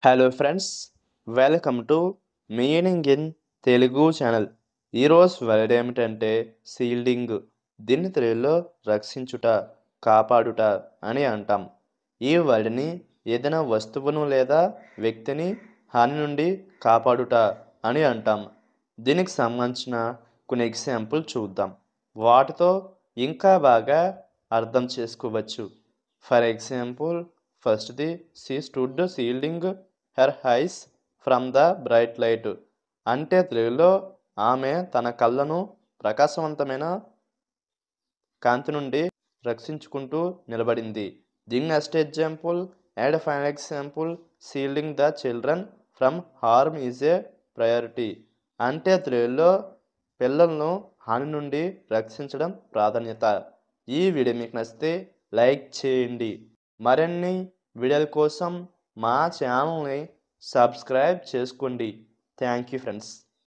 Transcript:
Hello friends, welcome to meaning in Telugu channel. ఈరోజు word ఏమిటంటే shielding. దీన్ని తెలుగులో రక్షించుట, కాపాడుట అని అంటాం. ఈ వర్డ్ని ఏదైనా వస్తువును లేదా వ్యక్తిని హాని నుండి కాపాడుట అని అంటాం. దీనికి సంబంధించిన కొన్ని ఎగ్జాంపుల్ చూద్దాం. వాటితో ఇంకా బాగా అర్థం చేసుకోవచ్చు. ఫర్ ఎగ్జాంపుల్, ఫస్ట్‌ది she stood shielding her eyes from the bright light. అంటే తెలుగులో ఆమె తన కళ్ళను ప్రకాశవంతమైన కాంతి నుండి రక్షించుకుంటూ నిలబడింది. The next example, and final example, shielding the children from harm is a priority. అంటే తెలుగులో పిల్లలను హాని నుండి రక్షించడం ప్రాధాన్యత. ఈ వీడియో మీకు నచ్చితే లైక్ చేయండి. మరిన్ని వీడియోల కోసం మా ఛానల్ని సబ్స్క్రైబ్ చేసుకోండి. Thank you friends.